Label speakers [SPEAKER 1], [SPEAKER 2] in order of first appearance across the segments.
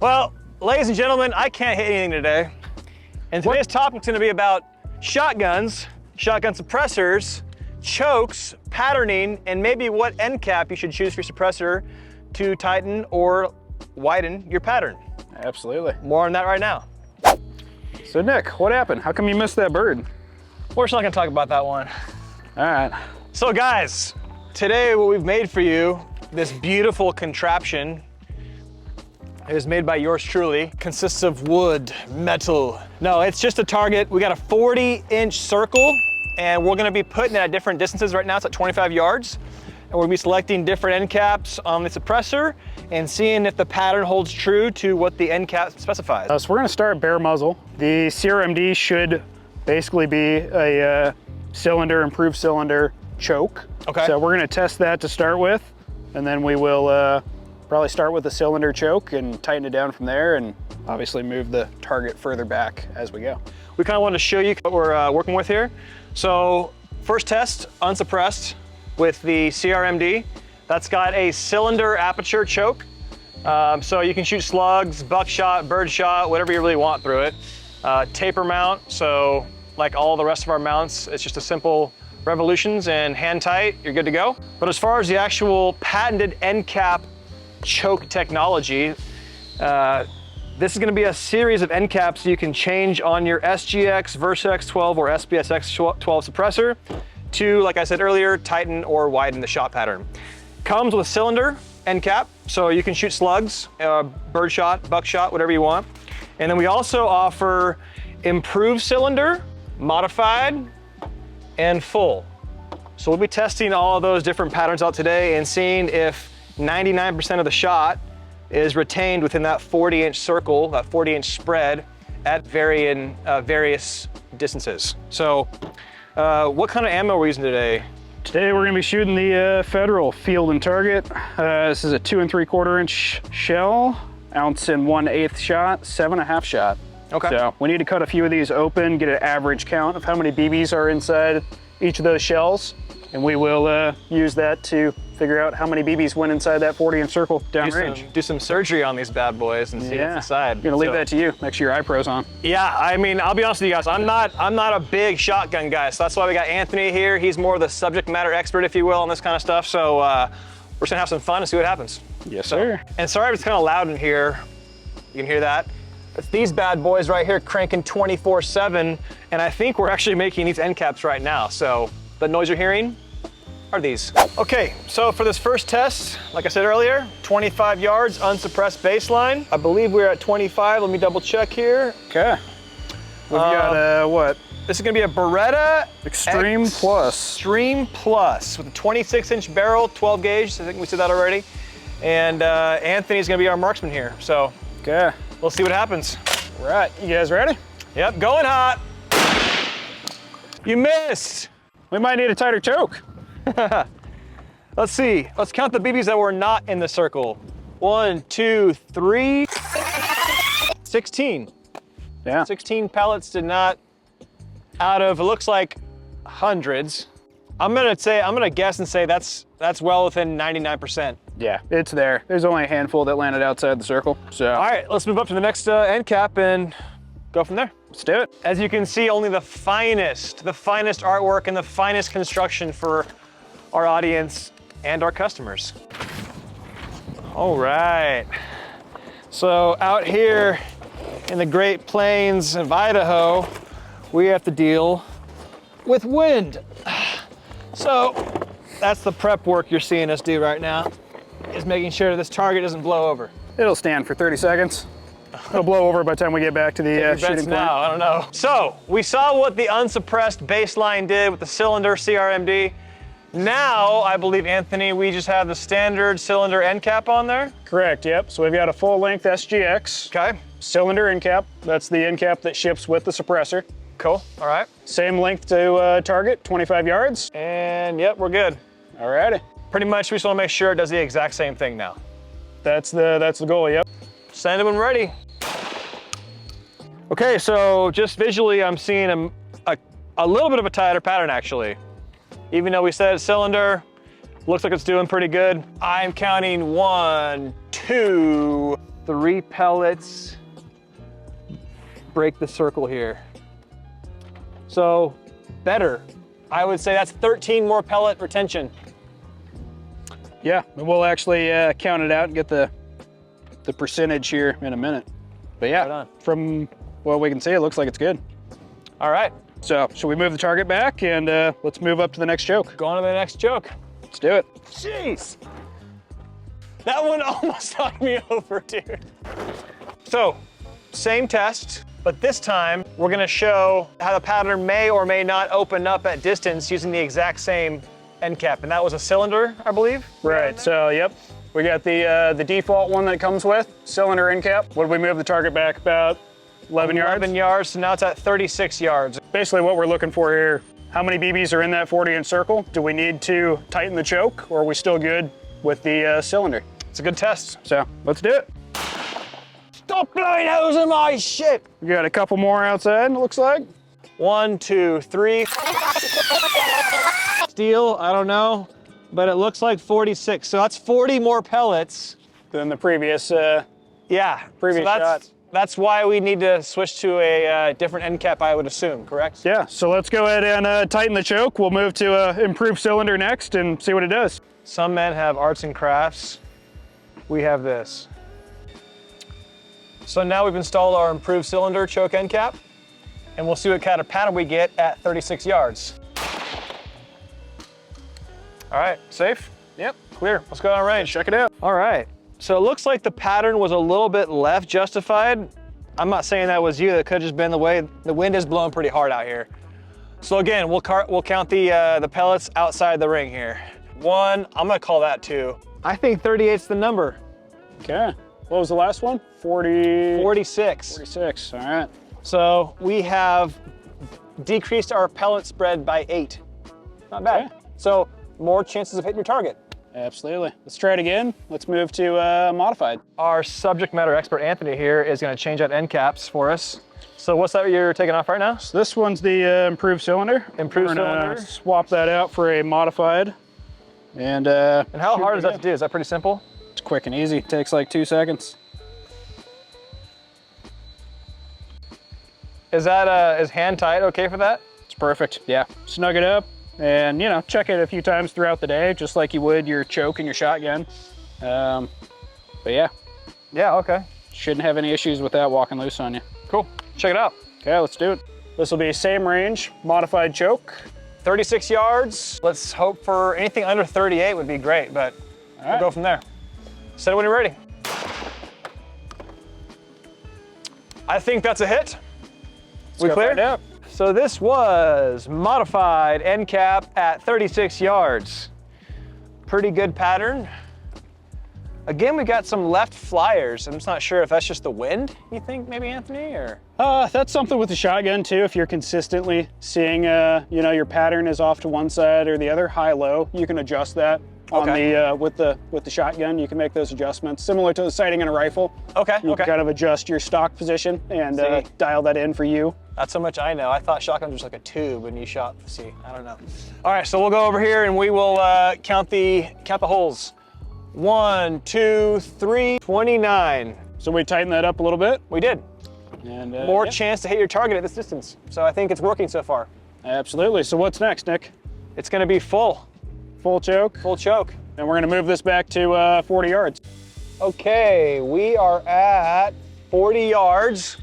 [SPEAKER 1] Well, ladies and gentlemen, I can't hit anything today. And today's topic is going to be about shotguns, shotgun suppressors, chokes, patterning, and maybe what end cap you should choose for your suppressor to tighten or widen your pattern.
[SPEAKER 2] Absolutely.
[SPEAKER 1] More on that right now.
[SPEAKER 2] So Nick, what happened? How come you missed that bird?
[SPEAKER 1] We're just not going to talk about that one.
[SPEAKER 2] All right.
[SPEAKER 1] So guys, today what we've made for you, this beautiful contraption, is made by yours truly, consists of wood, metal. No, it's just a target. We got a 40-inch circle, and we're gonna be putting it at different distances. Right now it's at 25 yards. And we'll be selecting different end caps on the suppressor and seeing if the pattern holds true to what the end cap specifies.
[SPEAKER 2] So we're gonna start bare muzzle. The CRMD should basically be a improved cylinder choke.
[SPEAKER 1] Okay.
[SPEAKER 2] So we're gonna test that to start with, and then we will probably start with the cylinder choke and tighten it down from there, and obviously move the target further back as we go.
[SPEAKER 1] We kind of wanted to show you what we're working with here. So first test, unsuppressed with the CRMD. That's got a cylinder aperture choke. So you can shoot slugs, buckshot, birdshot, whatever you really want through it. Taper mount, so like all the rest of our mounts, it's just a simple revolutions and hand tight, you're good to go. But as far as the actual patented end cap choke technology, this is going to be a series of end caps you can change on your SGX, Versa 12 or SPSX 12 suppressor to, like I said earlier, tighten or widen the shot pattern. Comes with a cylinder end cap, so you can shoot slugs, birdshot, buckshot, whatever you want. And then we also offer improved cylinder, modified, and full. So we'll be testing all of those different patterns out today and seeing if 99% of the shot is retained within that 40-inch circle, that 40-inch spread at various distances. So what kind of ammo are we using today?
[SPEAKER 2] Today we're gonna be shooting the Federal Field and Target. This is a 2 3/4 inch shell, ounce and 1/8 shot, 7.5 shot.
[SPEAKER 1] Okay.
[SPEAKER 2] So we need to cut a few of these open, get an average count of how many BBs are inside each of those shells, and we will use that to figure out how many BBs went inside that 40-inch circle downrange.
[SPEAKER 1] Do some surgery on these bad boys and see what's inside.
[SPEAKER 2] I'm gonna leave that to you. Make sure your eye pro's on.
[SPEAKER 1] Yeah, I mean, I'll be honest with you guys. I'm not a big shotgun guy, so that's why we got Anthony here. He's more of the subject matter expert, if you will, on this kind of stuff. So we're just gonna have some fun and see what happens.
[SPEAKER 2] Yes, sir.
[SPEAKER 1] And sorry if it's kind of loud in here. You can hear that. It's these bad boys right here cranking 24/7, and I think we're actually making these end caps right now. So the noise you're hearing are these. Okay, so for this first test, like I said earlier, 25 yards, unsuppressed baseline. I believe we're at 25. Let me double check here.
[SPEAKER 2] Okay. We've got what?
[SPEAKER 1] This is gonna be a Beretta
[SPEAKER 2] Extreme Plus.
[SPEAKER 1] Extreme Plus with a 26-inch barrel, 12 gauge. I think we said that already. And Anthony's gonna be our marksman here. So
[SPEAKER 2] okay,
[SPEAKER 1] we'll see what happens.
[SPEAKER 2] All right, you guys ready?
[SPEAKER 1] Yep, going hot. You missed.
[SPEAKER 2] We might need a tighter choke.
[SPEAKER 1] Let's see. Let's count the BBs that were not in the circle. 1, 2, 3, 16.
[SPEAKER 2] Yeah.
[SPEAKER 1] 16 pellets did not, out of, it looks like hundreds. I'm gonna guess and say that's well within 99%.
[SPEAKER 2] Yeah, it's there. There's only a handful that landed outside the circle, so.
[SPEAKER 1] All right, let's move up to the next end cap and go from there.
[SPEAKER 2] Let's do it.
[SPEAKER 1] As you can see, only the finest artwork and the finest construction for our audience and our customers. All right. So out here in the Great Plains of Idaho, we have to deal with wind. So that's the prep work you're seeing us do right now, is making sure this target doesn't blow over.
[SPEAKER 2] It'll stand for 30 seconds. It'll blow over by the time we get back to the shooting point.
[SPEAKER 1] Now, I don't know. So we saw what the unsuppressed baseline did with the cylinder CRMD. Now, I believe, Anthony, we just have the standard cylinder end cap on there?
[SPEAKER 2] Correct, yep. So we've got a full-length SGX.
[SPEAKER 1] Okay.
[SPEAKER 2] Cylinder end cap. That's the end cap that ships with the suppressor.
[SPEAKER 1] Cool, all right.
[SPEAKER 2] Same length to target, 25 yards.
[SPEAKER 1] And yep, we're good.
[SPEAKER 2] All righty.
[SPEAKER 1] Pretty much, we just want to make sure it does the exact same thing now.
[SPEAKER 2] That's the goal, yep.
[SPEAKER 1] Send it when ready. Okay, so just visually, I'm seeing a little bit of a tighter pattern, actually. Even though we said cylinder, looks like it's doing pretty good. I'm counting 1, 2, 3 pellets break the circle here. So better. I would say that's 13 more pellet retention.
[SPEAKER 2] Yeah, and we'll actually count it out and get the percentage here in a minute. But yeah,
[SPEAKER 1] Right
[SPEAKER 2] from what we can see, it looks like it's good.
[SPEAKER 1] All right,
[SPEAKER 2] So should we move the target back and let's move up to the next choke?
[SPEAKER 1] go on to the next choke.
[SPEAKER 2] Let's do it.
[SPEAKER 1] Jeez. That one almost knocked me over, dude. So, same test, but this time we're gonna show how the pattern may or may not open up at distance using the exact same end cap. And that was a cylinder, I believe?
[SPEAKER 2] Right, so yep. We got the default one that it comes with, cylinder end cap. What did we move the target back about 11 yards?
[SPEAKER 1] 11 yards, so now it's at 36 yards.
[SPEAKER 2] Basically what we're looking for here, how many BBs are in that 40-inch circle? Do we need to tighten the choke or are we still good with the cylinder?
[SPEAKER 1] It's a good test.
[SPEAKER 2] So let's do it.
[SPEAKER 1] Stop blowing holes in my ship!
[SPEAKER 2] We got a couple more outside, it looks like.
[SPEAKER 1] 1, 2, 3. Steel, I don't know, but it looks like 46. So that's 40 more pellets.
[SPEAKER 2] Than the previous
[SPEAKER 1] Yeah,
[SPEAKER 2] Previous shot.
[SPEAKER 1] That's why we need to switch to a different end cap, I would assume, correct?
[SPEAKER 2] Yeah, so let's go ahead and tighten the choke. We'll move to improved cylinder next and see what it does.
[SPEAKER 1] Some men have arts and crafts. We have this. So now we've installed our improved cylinder choke end cap, and we'll see what kind of pattern we get at 36 yards. All right, safe?
[SPEAKER 2] Yep,
[SPEAKER 1] Clear, let's go on range.
[SPEAKER 2] check it out.
[SPEAKER 1] All right, so it looks like the pattern was a little bit left justified. I'm not saying that was you, that could have just been the way the wind is blowing pretty hard out here. So again, we'll count the pellets outside the ring here. 1, I'm gonna call that 2. I think 38's the number.
[SPEAKER 2] Okay, what was the last one? 46.
[SPEAKER 1] 46.
[SPEAKER 2] All right.
[SPEAKER 1] So we have decreased our pellet spread by 8. Not bad.
[SPEAKER 2] Okay.
[SPEAKER 1] So more chances of hitting your target.
[SPEAKER 2] Absolutely. Let's try it again. Let's move to modified.
[SPEAKER 1] Our subject matter expert, Anthony, here is gonna change out end caps for us. So what's that you're taking off right now?
[SPEAKER 2] So this one's the improved cylinder.
[SPEAKER 1] Improved
[SPEAKER 2] We're gonna
[SPEAKER 1] cylinder.
[SPEAKER 2] swap that out for a modified. And
[SPEAKER 1] how hard is that to do? Is that pretty simple?
[SPEAKER 2] It's quick and easy. Takes like 2 seconds.
[SPEAKER 1] Is that is hand tight okay for that?
[SPEAKER 2] It's perfect. Yeah. Snug it up and, you know, check it a few times throughout the day, just like you would your choke and your shotgun. But yeah.
[SPEAKER 1] Yeah, okay.
[SPEAKER 2] Shouldn't have any issues with that walking loose on you.
[SPEAKER 1] Cool. Check it out.
[SPEAKER 2] Okay, let's do it. This will be same range, modified choke.
[SPEAKER 1] 36 yards. Let's hope for anything under 38 would be great, but we'll go from there. Set it when you're ready. I think that's a hit. We clear?
[SPEAKER 2] Find out.
[SPEAKER 1] So this was modified end cap at 36 yards. Pretty good pattern. Again, we got some left flyers. I'm just not sure if that's just the wind, you think maybe, Anthony, or?
[SPEAKER 2] That's something with the shotgun too. If you're consistently seeing, you know, your pattern is off to one side or the other, high, low, you can adjust that on the with the shotgun. You can make those adjustments similar to the sighting in a rifle.
[SPEAKER 1] Okay,
[SPEAKER 2] You can kind of adjust your stock position and dial that in for you.
[SPEAKER 1] That's how much I know. I thought shotgun was like a tube and you shot, see, I don't know. All right, so we'll go over here and we will count the holes. 1, 2, 3, 29.
[SPEAKER 2] So we tighten that up a little bit.
[SPEAKER 1] We did.
[SPEAKER 2] And
[SPEAKER 1] More chance to hit your target at this distance. So I think it's working so far.
[SPEAKER 2] Absolutely. So what's next, Nick?
[SPEAKER 1] It's gonna be full
[SPEAKER 2] Full choke. And we're gonna move this back to 40 yards.
[SPEAKER 1] Okay, we are at 40 yards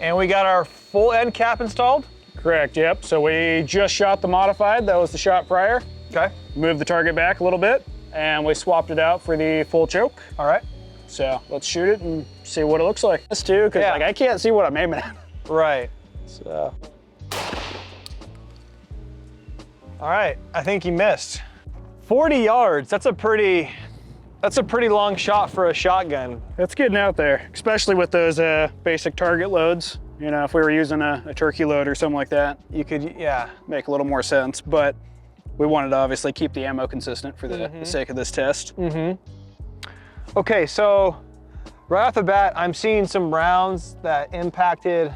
[SPEAKER 1] and we got our full end cap installed.
[SPEAKER 2] Correct, yep. So we just shot the modified. That was the shot prior.
[SPEAKER 1] Okay.
[SPEAKER 2] Moved the target back a little bit and we swapped it out for the full choke.
[SPEAKER 1] All right.
[SPEAKER 2] So let's shoot it and see what it looks like. This too, because like I can't see what I'm aiming at.
[SPEAKER 1] Right.
[SPEAKER 2] So.
[SPEAKER 1] All right, I think you missed. 40 yards, that's a pretty long shot for a shotgun.
[SPEAKER 2] It's getting out there, especially with those basic target loads. You know, if we were using a turkey load or something like that,
[SPEAKER 1] You could, yeah.
[SPEAKER 2] make a little more sense. But we wanted to obviously keep the ammo consistent for the sake of this test.
[SPEAKER 1] Okay, so right off the bat, I'm seeing some rounds that impacted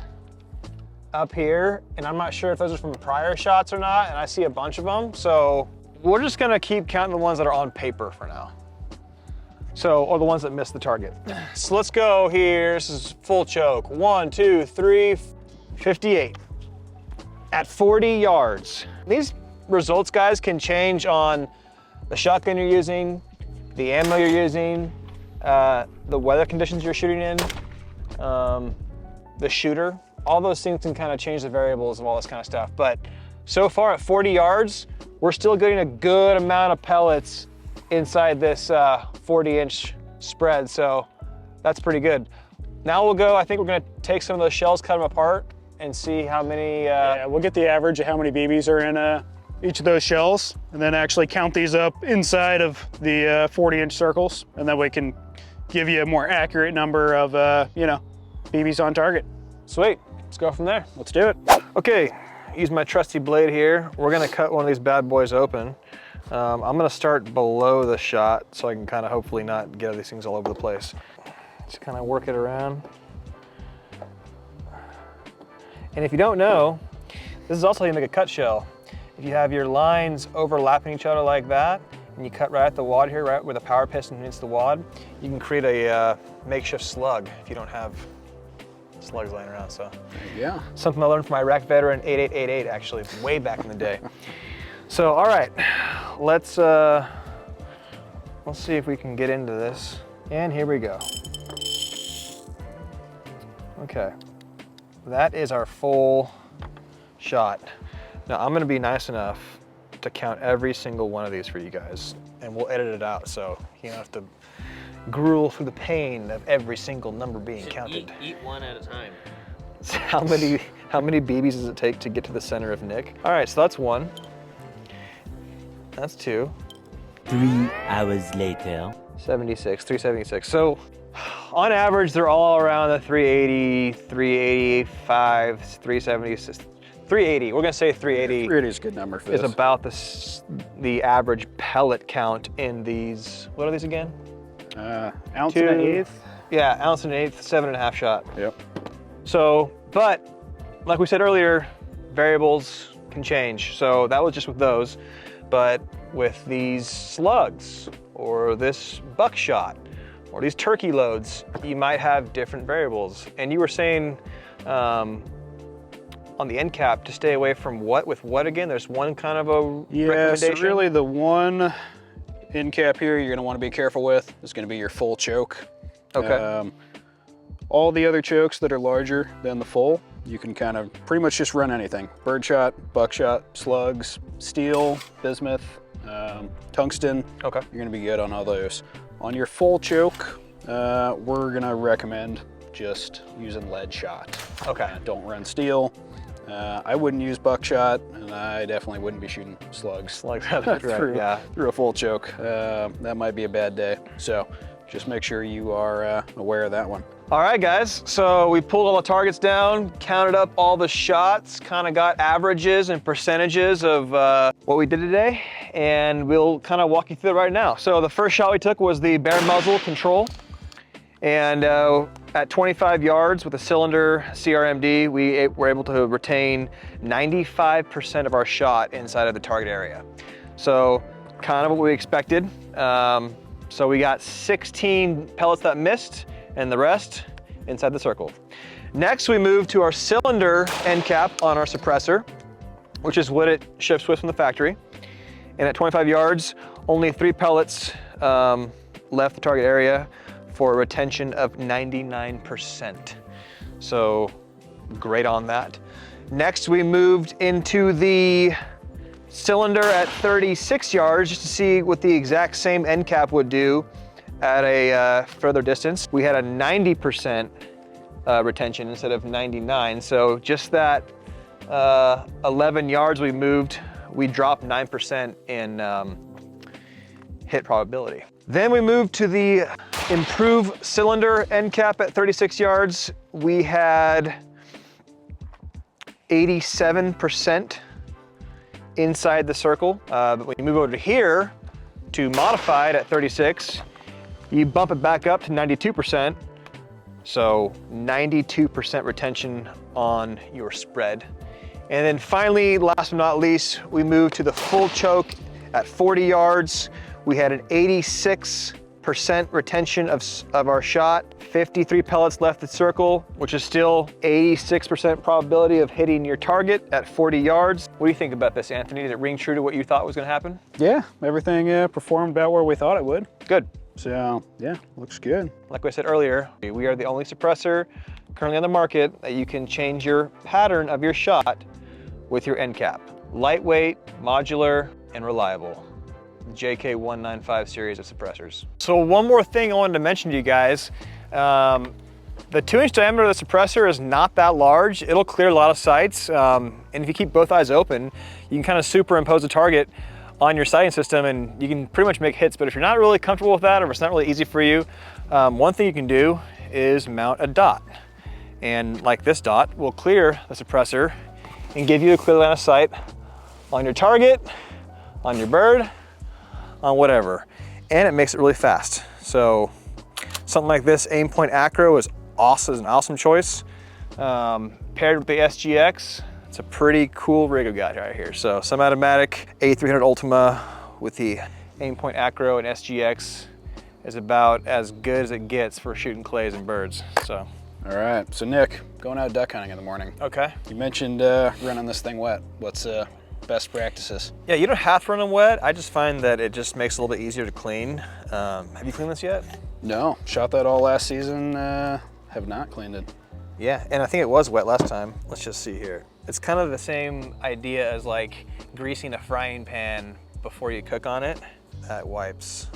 [SPEAKER 1] up here, and I'm not sure if those are from prior shots or not, and I see a bunch of them. So we're just gonna keep counting the ones that are on paper for now. So, or the ones that miss the target. So let's go here. This is full choke. 1, 2, 3, 58. At 40 yards. These results, guys, can change on the shotgun you're using, the ammo you're using, the weather conditions you're shooting in, the shooter. All those things can kind of change the variables of all this kind of stuff. But so far at 40 yards, we're still getting a good amount of pellets inside this 40-inch spread, so that's pretty good. Now we'll go, I think we're gonna take some of those shells, cut them apart, and see how many...
[SPEAKER 2] Yeah, we'll get the average of how many BBs are in each of those shells, and then actually count these up inside of the 40-inch circles, and then we can give you a more accurate number of, BBs on target.
[SPEAKER 1] Sweet, let's go from there.
[SPEAKER 2] Let's do it.
[SPEAKER 1] Okay, use my trusty blade here. We're gonna cut one of these bad boys open. I'm gonna start below the shot so I can kind of hopefully not get these things all over the place. Just kind of work it around. And if you don't know, this is also how you make a cut shell. If you have your lines overlapping each other like that, and you cut right at the wad here, right where the power piston meets the wad, you can create a makeshift slug if you don't have slugs laying around. So
[SPEAKER 2] Yeah.
[SPEAKER 1] something I learned from my Iraq veteran 8888 actually, way back in the day. So, all right, let's see if we can get into this. And here we go. Okay, that is our full shot. Now I'm gonna be nice enough to count every single one of these for you guys, and we'll edit it out so you don't have to gruel through the pain of every single number being counted.
[SPEAKER 3] Eat one at a time.
[SPEAKER 1] So how many BBs does it take to get to the center of Nick? All right, so that's 1. That's 2.
[SPEAKER 4] 3 hours later.
[SPEAKER 1] 76, 376. So on average, they're all around the 380, 385, 376, 380. We're gonna say 380.
[SPEAKER 2] 380 is a good number for
[SPEAKER 1] is
[SPEAKER 2] this.
[SPEAKER 1] about the average pellet count in these. What are these again?
[SPEAKER 2] Ounce and an eighth.
[SPEAKER 1] Yeah, ounce and an eighth, 7.5 shot.
[SPEAKER 2] Yep.
[SPEAKER 1] So, but like we said earlier, variables can change. So that was just with those. But with these slugs, or this buckshot, or these turkey loads, you might have different variables. And you were saying on the end cap to stay away from what with what again? There's one kind of a recommendation?
[SPEAKER 2] So really the one end cap here you're gonna wanna be careful with is gonna be your full choke.
[SPEAKER 1] Okay.
[SPEAKER 2] All the other chokes that are larger than the full, you can kind of pretty much just run anything. Birdshot, buckshot, slugs, steel, bismuth, tungsten.
[SPEAKER 1] Okay.
[SPEAKER 2] You're gonna be good on all those. On your full choke, we're gonna recommend just using lead shot.
[SPEAKER 1] Okay.
[SPEAKER 2] Don't run steel. I wouldn't use buckshot, and I definitely wouldn't be shooting slugs
[SPEAKER 1] Like that, that's right, yeah.
[SPEAKER 2] through a full choke. That might be a bad day. So just make sure you are aware of that one.
[SPEAKER 1] All right, guys, so we pulled all the targets down, counted up all the shots, kind of got averages and percentages of what we did today, and we'll kind of walk you through it right now. So the first shot we took was the bare muzzle control, and at 25 yards with a cylinder CRMD, we were able to retain 95% of our shot inside of the target area. So kind of what we expected. So we got 16 pellets that missed, and the rest inside the circle. Next, we move to our cylinder end cap on our suppressor, which is what it ships with from the factory. And at 25 yards, only 3 pellets left the target area for a retention of 99%. So great on that. Next, we moved into the cylinder at 36 yards just to see what the exact same end cap would do at a further distance. We had a 90% retention instead of 99. So just that 11 yards we moved, we dropped 9% in hit probability. Then we moved to the improve cylinder end cap at 36 yards. We had 87% inside the circle. But when you move over to here to modified at 36, you bump it back up to 92%. So 92% retention on your spread. And then finally, last but not least, we moved to the full choke at 40 yards. We had an 86% percent retention of our shot, 53 pellets left to circle, which is still 86% probability of hitting your target at 40 yards. What do you think about this, Anthony? Did it ring true to what you thought was gonna happen?
[SPEAKER 2] Yeah, everything performed about where we thought it would.
[SPEAKER 1] Good.
[SPEAKER 2] So yeah, looks good.
[SPEAKER 1] Like I said earlier, we are the only suppressor currently on the market that you can change your pattern of your shot with your end cap. Lightweight, modular, and reliable. JK195 series of suppressors. So one more thing I wanted to mention to you guys. The 2-inch diameter of the suppressor is not that large. It'll clear a lot of sights. And if you keep both eyes open, you can kind of superimpose a target on your sighting system and you can pretty much make hits. But if you're not really comfortable with that, or if it's not really easy for you, one thing you can do is mount a dot. And like this dot will clear the suppressor and give you a clear line of sight on your target, on your bird, on whatever. And it makes it really fast. So something like this aim point acro is awesome, is an awesome choice. Paired with the SGX, it's a pretty cool rig we got right here. So semi-automatic A300 Ultima with the aim point acro and SGX is about as good as it gets for shooting clays and birds. So.
[SPEAKER 2] All right, so Nick, going out duck hunting in the morning.
[SPEAKER 1] Okay.
[SPEAKER 2] You mentioned running this thing wet. What's best practices?
[SPEAKER 1] Yeah, you don't have to run them wet. I just find that it just makes it a little bit easier to clean. Have you cleaned this yet?
[SPEAKER 2] No, shot that all last season. Have not cleaned it.
[SPEAKER 1] Yeah, and I think it was wet last time. Let's just see here. It's kind of the same idea as like greasing a frying pan before you cook on it. That wipes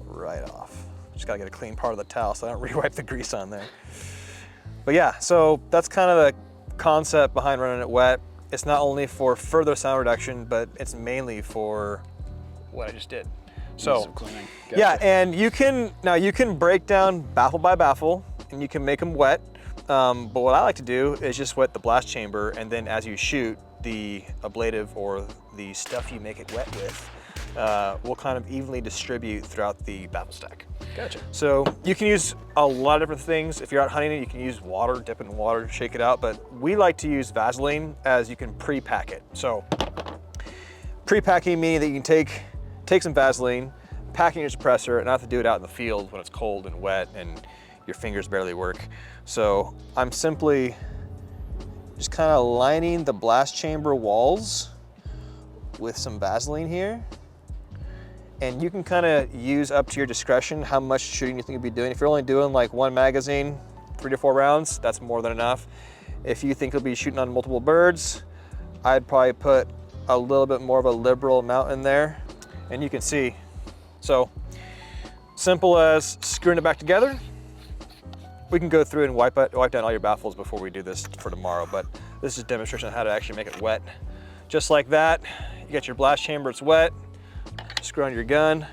[SPEAKER 1] right off. Just gotta get a clean part of the towel so I don't re-wipe the grease on there. But yeah, so that's kind of the concept behind running it wet. It's not only for further sound reduction, but it's mainly for what I just did. So
[SPEAKER 2] cleaning. Gotcha.
[SPEAKER 1] Yeah, and you can break down baffle by baffle and you can make them wet. But what I like to do is just wet the blast chamber, and then as you shoot, the ablative or the stuff you make it wet with will kind of evenly distribute throughout the baffle stack.
[SPEAKER 2] Gotcha.
[SPEAKER 1] So you can use a lot of different things. If you're out hunting it, you can use water, dip it in water, shake it out. But we like to use Vaseline as you can pre-pack it. So pre-packing meaning that you can take some Vaseline, pack in your suppressor, and not have to do it out in the field when it's cold and wet and your fingers barely work. So I'm simply just kind of lining the blast chamber walls with some Vaseline here. And you can kind of use up to your discretion how much shooting you think you'll be doing. If you're only doing like one magazine, 3 to 4 rounds, that's more than enough. If you think you'll be shooting on multiple birds, I'd probably put a little bit more of a liberal amount in there. And you can see, so simple as screwing it back together. We can go through and wipe down all your baffles before we do this for tomorrow, but this is a demonstration of how to actually make it wet. Just like that, you got your blast chamber, it's wet. Screw on your gun,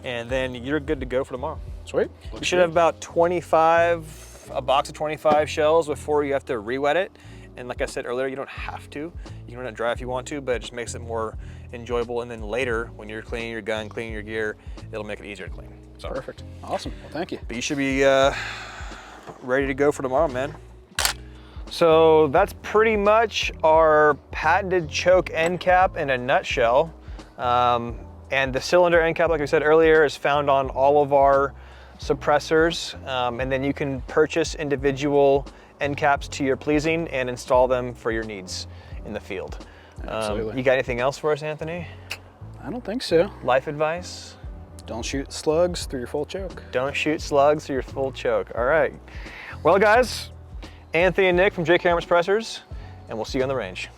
[SPEAKER 1] and then you're good to go for tomorrow.
[SPEAKER 2] Sweet.
[SPEAKER 1] You should have about a box of 25 shells before you have to re-wet it. And like I said earlier, you don't have to. You can run it dry if you want to, but it just makes it more enjoyable. And then later, when you're cleaning your gun, cleaning your gear, it'll make it easier to clean. So.
[SPEAKER 2] Perfect. Awesome. Well, thank you.
[SPEAKER 1] But you should be ready to go for tomorrow, man. So that's pretty much our patented choke end cap in a nutshell. And the cylinder end cap, like I said earlier, is found on all of our suppressors. And then you can purchase individual end caps to your pleasing and install them for your needs in the field.
[SPEAKER 2] Absolutely.
[SPEAKER 1] You got anything else for us, Anthony?
[SPEAKER 2] I don't think so.
[SPEAKER 1] Life advice?
[SPEAKER 2] Don't shoot slugs through your full choke.
[SPEAKER 1] Don't shoot slugs through your full choke. All right. Well, guys, Anthony and Nick from JK Suppressors, and we'll see you on the range.